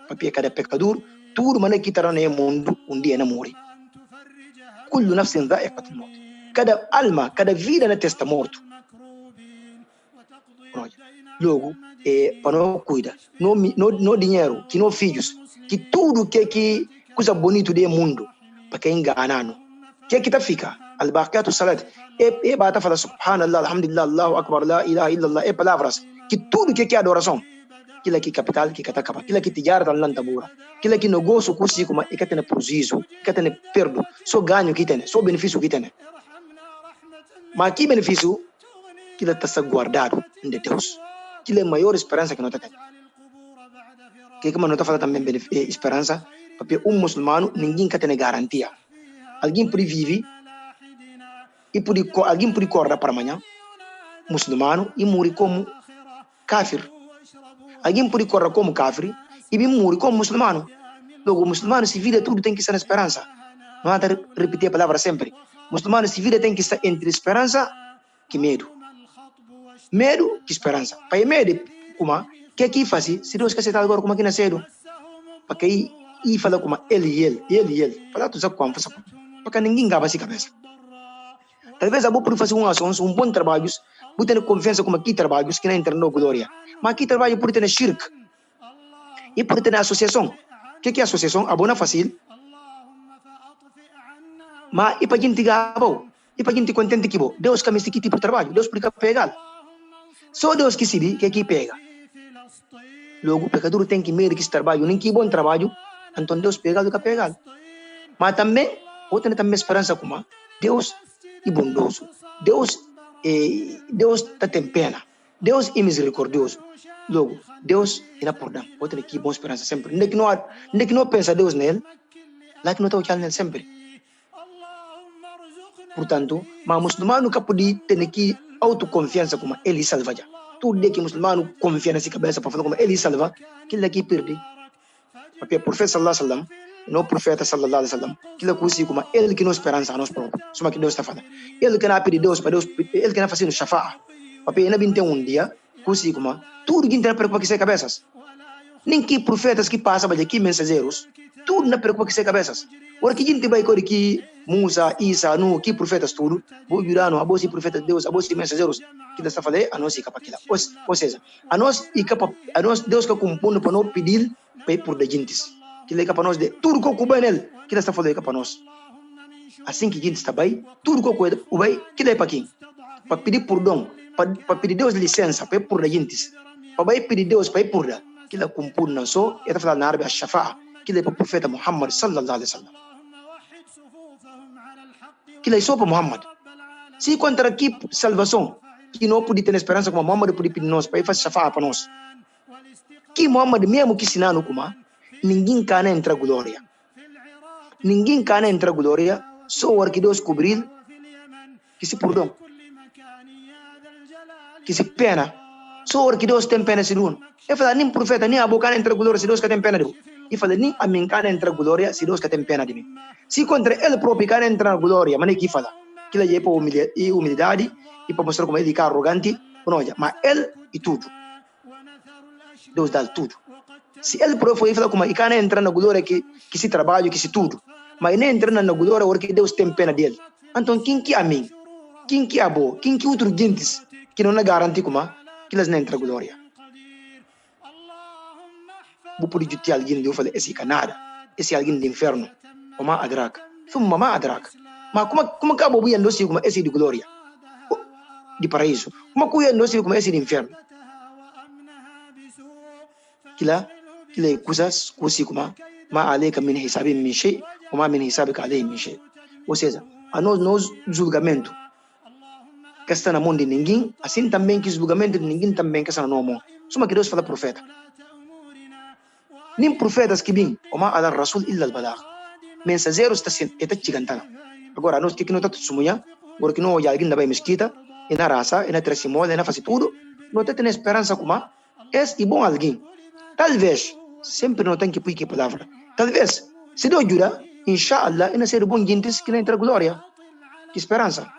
Porque cada pecador, tudo maneco que estará no mundo, dia não morre. Kullu nafsin dha'iqatul maut. Cada alma, cada vida na testa morto. Logo, para não cuidar, não dinheiro, que não filhos, que tudo que coisa bonito do mundo, para quem enganado, que tá fica, al-baqiyatu salat, bata fala subhanallah, alhamdulillah, Allahu akbar, la ilaha illallah, palavras, que tudo que adoração, aquilo que capital, que catacaba, aquilo que tijar dan lantabura, aquilo que negócio cursi como que tem prejuízo, que tem perdo, só ganho que tem, só benefício que tem. Mas que benefício que está guardado em Deus. Que é a maior esperança que nós temos. Que como nós falamos também esperança, porque muçulmano ninguém tem garantia. Alguém pode viver e alguém pode acordar para amanhã, muçulmano, e morrer como kafir. Alguém pode acordar como kafir e morrer como muçulmano. Logo, muçulmano se vira tudo tem que ser na esperança. Não há de repetir a palavra sempre. Muçulmano se vira tem que estar entre esperança e medo. Medo que esperança. Para medo, como que faz? Se Deus quer aceitar agora, como que nasceu? Porque aí fala como ele. Fala tudo isso como faz. Porque ninguém gaba se cabeça. Talvez a boa por fazer um bom trabalho, por ter confiança como aqui trabalhos que não entra no glória. Mas aqui trabalho por ter shirk. E por ter associação. Que é associação? A boa fácil. Mas e para gente gaba, e para gente contente que bom. Deus que me tipo de trabalho, Deus por pegar. Só Deus que se diz que pega. Logo, o pecador tem que medir que esse trabalho, nem que bom trabalho, então Deus pega do que pega. Mas também, outra também esperança como Deus é bondoso. Deus tem pena. Deus é misericordioso. Logo, Deus é perdão. Outra que boa esperança sempre. Nem que não pensa Deus nele, lá que não está olhando nele sempre. Portanto, mas muçulmano que pode ter que autoconfiança como ele salva já. Tudo de que muçulmano confia nessa cabeça para falar como ele salva, que ele aqui perde. Porque o profeta sallallahu alaihi wasallam, não o profeta sallallahu alaihi wasallam, que ele conhece como ele que não esperança a nós próprios. Só que Deus está falando. Ele que não pede Deus para Deus, ele que não faz shafa'a. Porque ele não tem dia, conhece como tudo que tem preocupa que se cabeças. Nem que profetas que passam aqui mensageiros, tudo não preocupa que se cabeças. Ora que gente vai correr que Musa, Isa, Nuh, que profetas tudo, vou jurar a voz profetas de Deus, a voz de mensageiros, que está falando, a nós fica para aquilo. Ou seja, a nós Deus que compõe para não pedir por de gentes. Que ele é para nós de tudo que ocupa nele, que ele está falando para nós. Assim que gente está bem, tudo que ocupa vai, que ele é para quem? Para pedir perdão, para pedir Deus licença, para ir por de gentes. Para pedir Deus para ir por da. Que ele compõe não só, ele está falando na árabe a shafa'a, que ele é para o profeta Muhammad sallallahu alaihi wasallam. Que ele é só para Muhammad. Se contra aqui salvação, que não pode ter esperança como Muhammad pode pedir nós, para fazer shafa'a para nós. Que Muhammad mesmo que ensinando como, ninguém can entrar glória. Ninguém can entrar glória, só o que Deus cobrir, que se perdão. Que se pena. Só o que Deus tem pena se não. Eu falo, nem profeta, nem abo can entrar glória se Deus que tem pena de mim. Eu falo, nem a mim can entrar glória se Deus que tem pena de mim. Se contra ele próprio can entrar glória, mas nem que fala. Que ele é para humildade e para mostrar como ele é arrogante, mas ele e tudo. Deus dá tudo. Se ele próprio fala como ele can entrar na glória que se trabalha, que se tudo. Mas nem entra na glória porque Deus tem pena dele. Então quem que é a mim? Quem que é a boa? Quem que é outro gentes que não garante como que eles não entram na glória? Vou poder justiar alguém de eu falei, esse canada, esse alguém do inferno, como adraca. Foi mamá adraca. Mas como acabou vendo assim como esse de glória? De paraíso. Como que eu assim como esse de inferno? Que lá coisas como ma aleka min hisabi min shay, ou ma min hisabika alayhi min shay. Ou seja, a nós julgamento que está na mão de ninguém, assim também que o julgamento de ninguém também que está na mão. Só que Deus fala profeta. Nem profetas que vêm, ou ma ala rasul illa al-balagh. Mensageiros está gigantana. Agora nós que não está testemunha, agora que não olha alguém da bem mesquita, e na raça, e na testemunha, e na faz tudo, não tem esperança como é bom alguém. Talvez, sempre não tem que pôr que palavra. Talvez, se Deus ajuda, inshallah, não ser bom gente que não entra glória. Que esperança.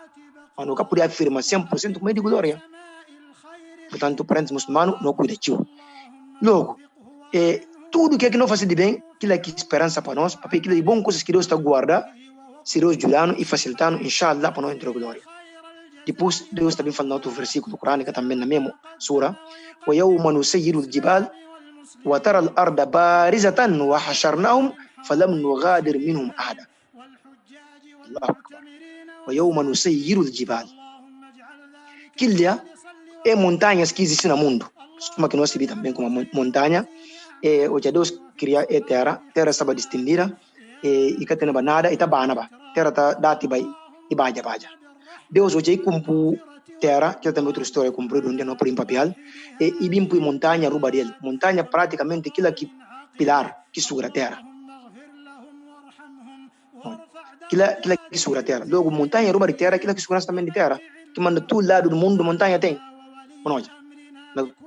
Mas nunca podia afirmar 100% como é de glória. Portanto, parentes muçulmanos, não cuida de tio. Logo, tudo que não faz de bem, aquilo é que esperança para nós, porque aquilo é bom coisas que Deus está guardando, se Deus ajudando e facilitando, inshallah, para nós entrar glória. Depois, Deus também fala no outro versículo corânico, também na mesma sura, وَيَوْمَ نُسَيِّرُ الْجِبَالِ وَتَرَى الْأَرْضَ بَارِزَةً وَحَشَرْنَاهُمْ فَلَمْ نُغَادِرْ مِنْهُمْ أَحَدًا. الله أكبر. وَيَوْمَ نُسَيِّرُ الْجِبَالِ. Quilha é montanhas que existem no mundo. Como que nós se vê também como montanha. Hoje Deus cria a terra estava distendida, e que tem nada, e está banaba. Terra está dati vai e baja. Deus hoje cumpriu terra, que também outra história cumpriu onde não por em papel, e bem por montanha ruba dele. Montanha praticamente aquilo que pilar que segura a terra. Aquilo que segura a terra. Logo montanha ruba de terra, aquilo que segura também de terra. Que manda todo lado do mundo montanha tem.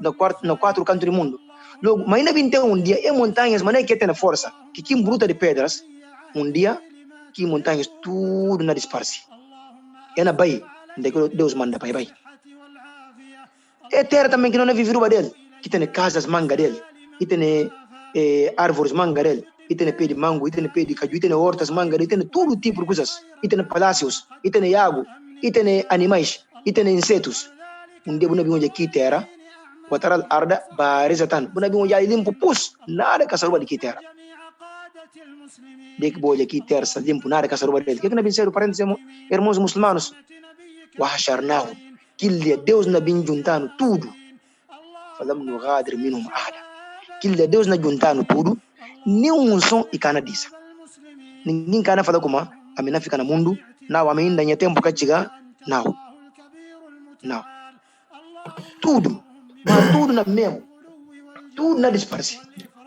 No quatro cantos do mundo. Logo, mas ainda bem tem dia, montanhas, mas não é que tem força. Que bruta de pedras, dia, que montanhas tudo na disparce. É na Bahia, onde Deus manda para Bahia. É terra também que não é viver dele, que tem casas manga dele, que tem árvores manga dele, e tem pé de mango, e tem pé de caju, e tem hortas manga dele, e tem todo tipo de coisas, e tem palácios, e tem água, e tem animais, e tem insetos. Dia não é aqui terra, وترى الأرض بارزة. Bunabi mo jali limpo pus, nada kasaruba di terra. Dek bolha aqui terra limpo, nada kasaruba dele. Que nabi ser parentes hermosos muçulmanos. وحشرناه. Kilha Deus na bin juntando tudo. Falam no gadir minhum ahada. Kilha Deus na juntando tudo. Nenhum som e cana disso. Ninguém cana fala como a mina fica no mundo. Não, a mina ainda tempo que chegar. Não. Tudo. Mas tudo na mesmo. Tudo na disparce.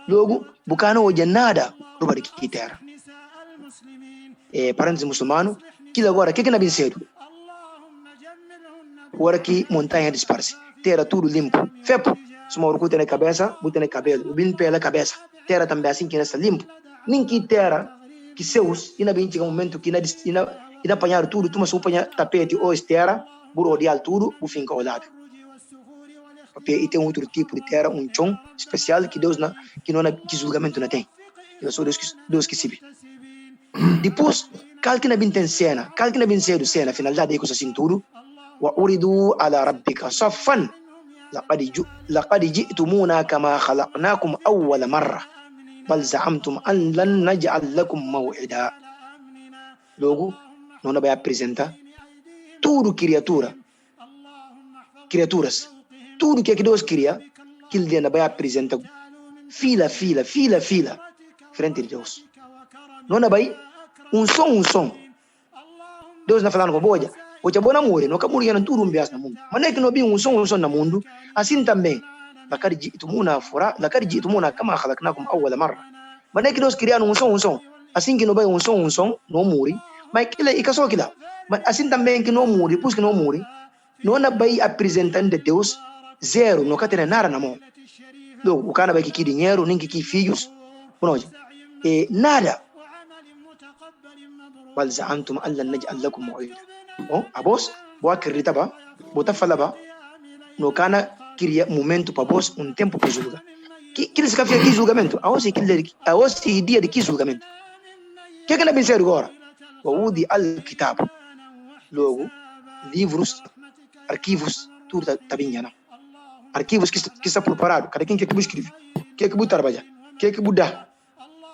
Logo, bucano hoje nada ruba de terra. Parentes muçulmanos, Aquilo agora, o que na cedo? Agora que montanha disparce, terra tudo limpo, fepo. Se uma orcuta na cabeça, bota na cabelo, o bem pela cabeça, terra também assim que nessa limpo. Nem que terra, que seus, e na bem chega um momento que na apanhar tudo, tu mas apanhar tapete ou terra, buro odiar tudo, o fim ao lado. E tem outro tipo de terra, um chão especial que Deus que não que julgamento não tem. Eu sou Deus que sabe. Depois, calque na bem tem cena, calque na bem cedo cena, finalidade é coisa assim tudo. Wa uridu ala rabbika saffan laqad ji'tumuna kama khalaqnakum awwala marra bal za'amtum an lan naj'al lakum maw'ida. Logo, não vai apresentar tudo criaturas, tudo que Deus cria, que ele vai apresentar fila, frente de Deus. Não vai um som. Deus não falando com boja. Ocha bona muri, no kamuri yana tudo bias na mundo. Mas não é que não bi um som na mundo, assim também. Laqad ji'tumuna kama khalaqnakum awwala marra. Mas não é que Deus cria um som. Assim que não vai um som, não muri. Mas aquilo é só aquilo. Mas assim também que não muri, pois que não muri, não vai apresentando de Deus zero, não quer ter nada na mão. Logo, o cara vai que dinheiro, nem que filhos, nada. Bal za'antum an lan naj'al lakum maw'ida. A vos, boa acredita ba, bota fala ba, no cana queria momento para vos, um tempo para julgar. Que eles café que julgamento? A você dia de que julgamento? Que na pensar agora? O udi al-kitab. Logo, livros, arquivos, tudo tá bem, não? Arquivos que está preparado, cada quem quer que escreve, quer que trabalhar, quer que dá,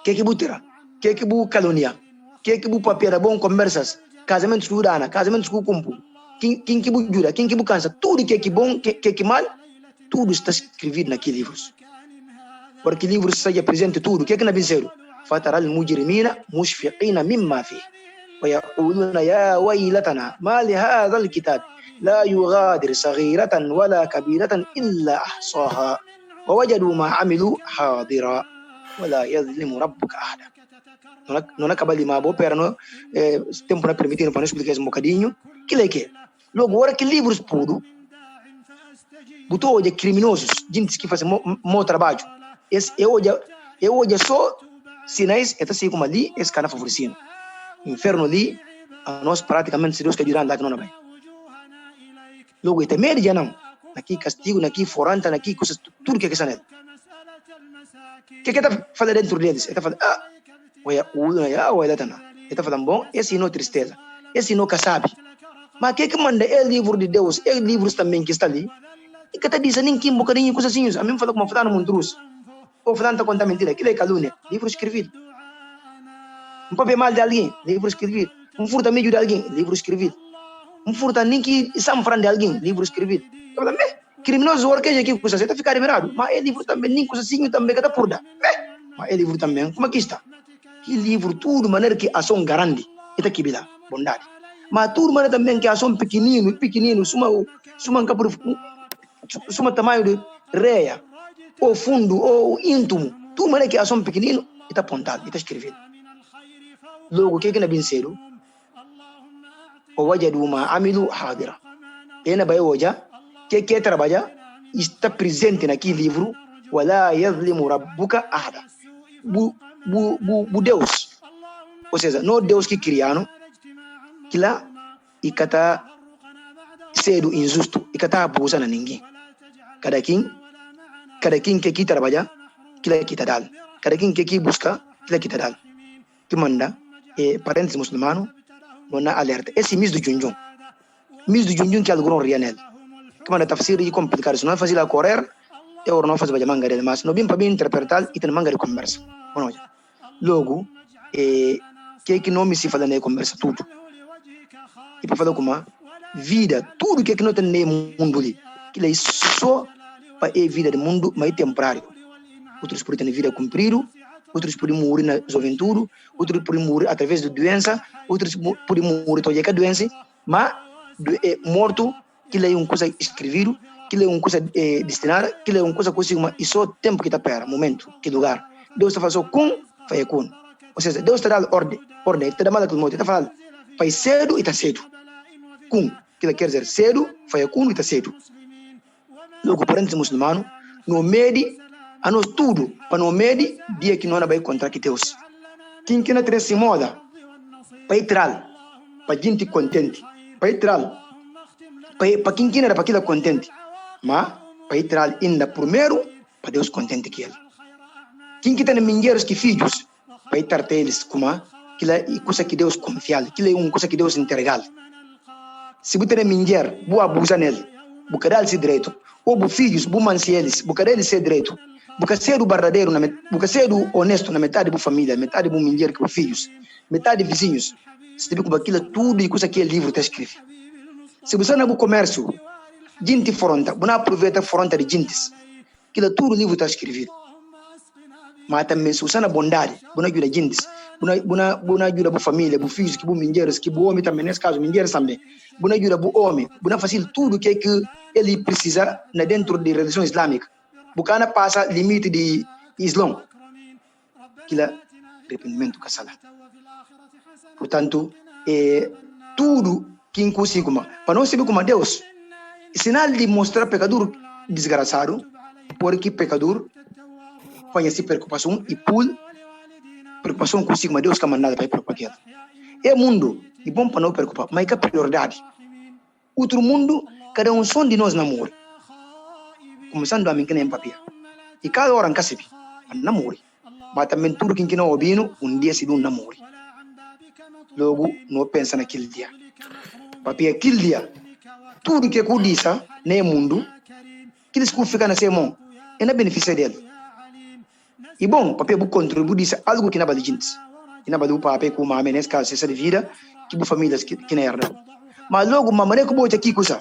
quer que tirar, quer que caluniar, quer que papel bom conversas. Casamento surana, casamento com kumpu, quem que jura, quem que cansa, tudo que é bom, que é mal, tudo está escrito naqueles livros. Porque livros seja presente tudo, que é na benzeiro? Fatara al-mujrimina mushfiqina mimma fi. Wa yaquluna ya waylatana ma li hadha al-kitab la yughadir saghiratan wala kabiratan illa ahsaha wa wajadu ma amilu hadira wala yadhlimu rabbuka ahada. Não acaba de mabo, pero no tempo não permitindo para nós explicar um bocadinho. Que é que? Logo, agora que livros puro, botou hoje criminosos, gente que fazem mau trabalho. Eu hoje só sinais, é assim como ali, esse cara favorecendo. Inferno ali, a nós praticamente, se Deus quer dizer, lá que não vai. Logo, é medo já não. Aqui castigo, aqui foranta, aqui coisas, tudo que é nele. O que está falando dentro deles? Está falando, está falando, bom, esse não é tristeza, esse não sabe. Mas o que manda é o livro de Deus, é livros também que está ali. E que está dizendo nem que um bocadinho coisas assim. A mim fala como falando um intruso. Ou falando está contando mentira, aquilo é calúnia. Livro escrevido. Um papel mal de alguém, livro escrevido. Um furto amigo de alguém, livro escrevido. Um furto nem que sanfran de alguém, livro escrevido. Eu falo, criminoso, o que é que coisa, você está ficando mirado. Mas é livro também, nem coisa assim também que está por dar. Mas é livro também, como é que está? Que livro, tudo maneira que ação grande, está aqui, bondade. Mas tudo maneira também que ação pequenino, suma tamanho de reia, ou fundo, ou íntimo, tudo maneira que ação pequenino, está apontado, está escrevido. Logo, o que é na benzeiro? O wajadu ma amilu hadira. Ena vai hoje, que quer trabalhar, está presente naquele livro, wala yadhlimu rabbuka ahada. Deus, ou seja, não Deus que criaram, que lá e que está sendo injusto e que está abusando a ninguém. Cada quem que aqui trabalha, que lá que está dando. Cada quem que aqui busca, que lá que está dando. Que manda, parentes muçulmanos, não há alerta. Esse mês do Junjun que é algo real. Que manda tafsir e complicar, se não é fácil a correr, eu não faço para manga dele, mas não bem para bem interpretar e ter manga de conversa. Logo, que não me se fala na conversa tudo. E para falar como vida, tudo que não tem no mundo ali, que é só para a vida do mundo, mas é temporário. Outros podem ter vida cumprida, outros podem morrer na juventude, outros podem morrer através de doença, outros podem morrer toda a doença, mas morto, que é uma coisa escrevida, que é uma coisa destinada, que é uma coisa que e só tempo que está para, momento, que lugar. Deus está fazendo com, faz com. Ou seja, Deus está dando ordem, está dando mal com o morto, está falando, pai cedo ita cedo. Kun, que quer dizer cedo, fayakun ita cedo. Logo parentes muçulmano, no mede a nós tudo, para no mede dia que não vai encontrar que Deus. Quem que não tem essa moda, para entrar, para gente contente, para entrar, para quem que não era para aquilo contente, mas para entrar ainda primeiro para Deus contente que ele. Quem que tem minheiros que filhos, para entrar eles como aquilo é coisa que Deus confia, aquilo é uma coisa que Deus entrega. Se você tem minheiro, você abusa nele, você dá esse direito. Ou os filhos, você manse eles, você dá esse direito. Você ser o verdadeiro, você ser o honesto na metade da família, metade do minheiro que os filhos, metade dos vizinhos. Se você aquilo tudo e coisa que o livro está escrito. Se você não é o comércio, gente fronta, você não aproveita a fronta de gentes. Aquilo tudo o livro está escrito. Mas também se você não é bondade, você não ajuda gentes, você não ajuda a família, os filhos, que os minheiros, que o homem também, nesse caso, minheiros também. Você não ajuda o homem, você não faz tudo que ele precisa dentro da religião islâmica. Você não passa limite de Islã. Aquilo é arrependimento que sala. Portanto, tudo que inclusive para nós saber como Deus, sinal de mostrar pecador desgraçado, porque pecador conhece preocupação e por preocupação consigo, Deus que mandado para preocupar. É mundo, e bom para não preocupar, mas que prioridade. Outro mundo, cada som de nós namora. Começando a mim que nem papia. E cada hora em casa, namore. Mas também tudo que não ouvindo, dia se dá namore. Logo, não pensa naquele dia. Papia, aquele dia, tudo que eu disse, nem mundo, que eles ficam nesse mão, é na benefício dele. E bom, papel bu contribui disso algo que não vale gente. E não vale o papel com uma nesse caso essa de vida que bu famílias que não herdam. Mas logo uma maneira que boa aqui coisa.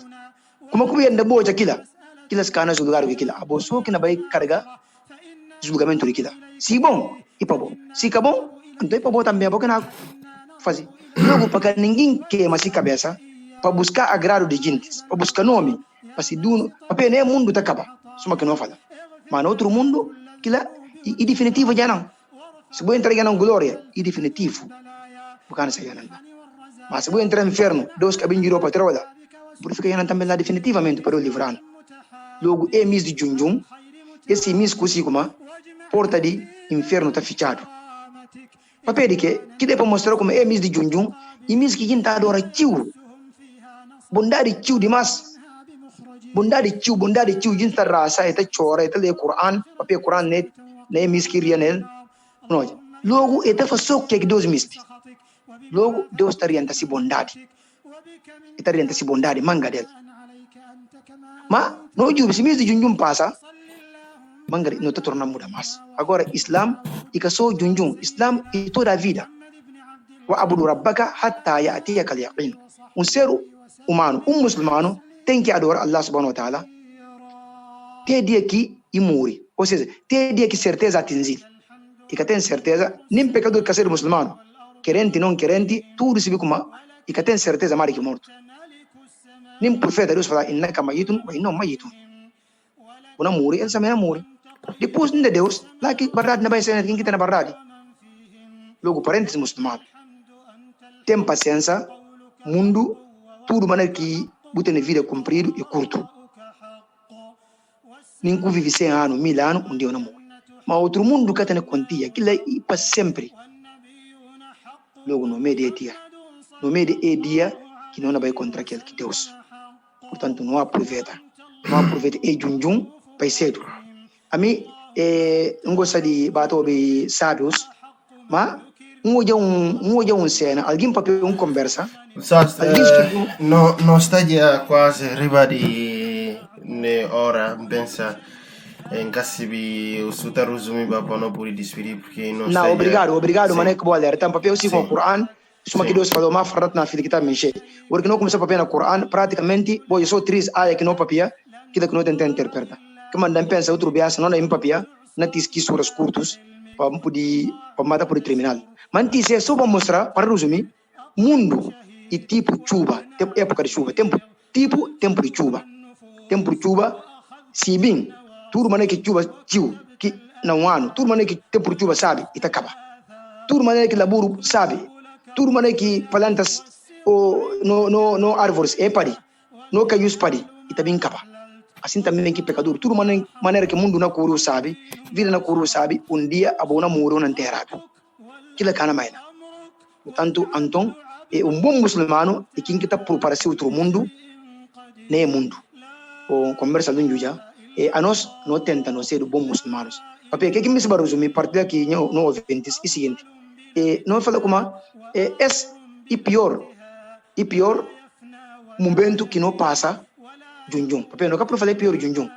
Como que ainda boa aquilo? Aquelas canas do lugar que aquilo. A bolsa que não vai carregar julgamento aquilo. Se bom, e para bom. Se que bom, então para bom também é bom que não fazer. Logo para ninguém queima a cabeça para buscar agrado de gente, para buscar nome, para se do papel nem mundo tá acaba. Só que não fala. Mas no outro mundo aquilo e definitivo já não. Se vou entrar em glória, e definitivo, bukan saya não. Mas se vou entrar no inferno, Deus que abençoe para trabalhar, por ficar já também lá definitivamente para o livrar. Logo é mês de junho, esse mês consigo porta de inferno está fechado. Papel de que dá para mostrar como é mês de junho e mês que gente adora tio, bondade tio demais. Bondade tio, gente está raça, está chora, está ler Coran, papel Coran net. Nem miskiria nele, não. Logo está fazendo o que Deus misti. Logo Deus está orientando se bondade, está orientando se bondade manga dele. Mas não digo se mesmo junjum passa, manga não está tornando muda mais. Agora Islam e que só junjum, Islam e toda a vida. Wa abudu rabbaka hatta ya'tiyaka al-yaqin. Ser humano, muçulmano tem que adorar Allah subhanahu wa ta'ala. Tem dia que e morre. Ou seja, tem dia que certeza atingir. E que tem certeza, nem pecador que ser muçulmano, querente, não querente, tudo se vê como, e que tem certeza, mais que morto. Nem profeta Deus fala, innaka mayitun, mas não mayitun. Quando morre, ele também não morre. Depois de Deus, lá que verdade não vai ser quem que tem na verdade. Logo, parentes muçulmano. Tem paciência, mundo, tudo maneira que você tem vida comprido e curto. Ninguém vive 100 anos, 1000 anos, dia não morre. Mas outro mundo que tem quantia, aquilo é para sempre. Logo, no meio de dia. No meio de dia, que não vai encontrar aquele que Deus. Portanto, não aproveita. Não aproveita. É junjum, vai cedo. A mim, não gosto de bater sobre sábios, mas um cena, alguém para uma conversa. Não está já quase arriba de hora, pensa em caso o sutar resumir para não poder despedir porque não obrigado mané que boa alerta papel sim com o Coran suma que Deus falou mais farat na fila que tá mexer porque não começou papel no Coran praticamente boy só 3 aya que não papel que não tenta interpretar que mandam pensa outro biasa não é em papel na tisque suras curtos para poder para matar por terminal mas tisse só para mostrar para resumir mundo e tipo chuva época de chuva tempo de chuva se bem tudo maneira que chuva tio que não ano tudo maneira que tempo de chuva sabe e tá acaba tudo maneira que laburo sabe tudo maneira que plantas no árvores é pari, no caius pari, e também capa. Assim também que pecador, tudo maneira que o mundo na curu sabe, vida na curu sabe, dia a bona muro na terra. Kila kana maina. Portanto, então, é bom muçulmano e quem que está para ser outro mundo, nem é mundo. O conversa do Juja, a nós não tenta não ser bons muçulmanos. Porque que me se vai resumir parte aqui no ouvintes é o seguinte, não fala como é e pior momento que não passa Junjun. Porque não capaz falar pior Junjun.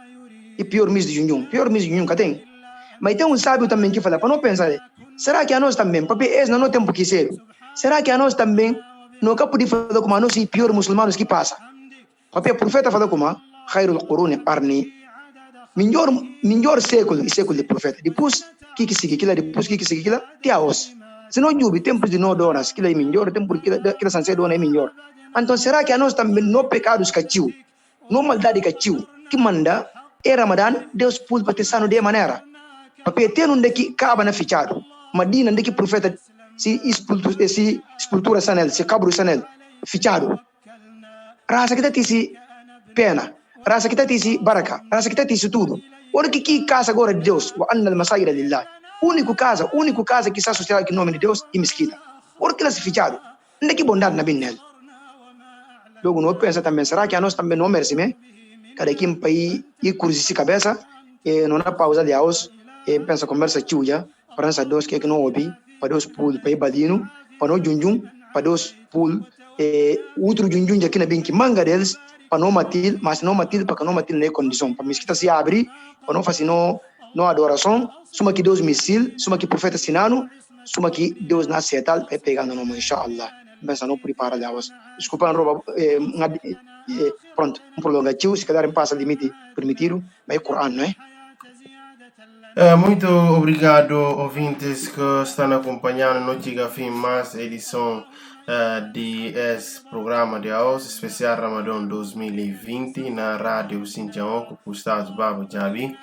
E pior mês de Junjun, que tem. Mas tem um sábio também que fala, para não pensar, será que a nós também, porque esse não tem porque ser, será que a nós também não capaz falar como a nós e pior muçulmanos que passa? Porque o profeta fala como Khairul Quruni Qarni, melhor século e século de profeta. Depois que sigue aquilo, tem a os. Se não houve tempos de não donas, aquilo é melhor, tempo que aquela sanção dona é melhor. Então será que a nós também não pecados catiu, não maldade catiu, que manda é Ramadan, Deus pula para ter sano de maneira. Porque tem um daqui acaba na fichado, Madina daqui profeta se escultura sanel, se cabro sanel, fichado. Raça que tá se pena, raça que tá se baraka, raça que tá se tudo. Olha que casa agora de Deus, o anna al-masajida lillah. Único casa que está associado com o nome de Deus e mesquita. Olha que ela se fichado. Não é que bondade na binel. Logo não pensa também, será que a nós também não merecemos? Cada quem pai e curso cabeça, não na pausa de aos, pensa conversa tchuja, para nós dois que não ouvi, para dois pul, para badino, para não junjun, para dois pul, outro junjun aqui na bem que manga deles, para não matil, mas não matil para que não matil nem condição, para mesquita se abrir, para não fazer não adoração, suma que Deus missil, suma que profeta sinano, suma que Deus nasce tal, é pegando no nome, inshallah. Pensa não prepara delas. Desculpa, rouba, pronto, prolongativo, se calhar passa o limite permitido, mas é Corão, não é? Muito obrigado, ouvintes que estão acompanhando no Tigafim mais edição de esse programa de hoje, especial Ramadão 2020, na Rádio Sintiaoco, por Estados Babo Jabi.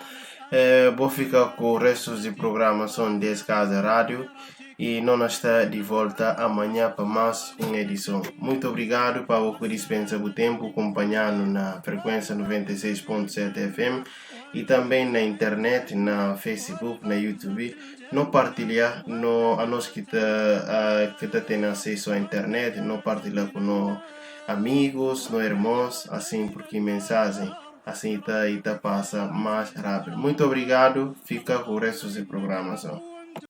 Vou ficar com o resto de programação desse casa rádio e não está de volta amanhã para mais uma edição. Muito obrigado para o que dispensa o tempo acompanhando na frequência 96.7 FM e também na internet, na Facebook, na YouTube. Não partilhar, a nós que tá tendo acesso à internet, não partilhar com os amigos, nos irmãos, assim, porque mensagem assim tá passa mais rápido. Muito obrigado, fica com o resto da programação.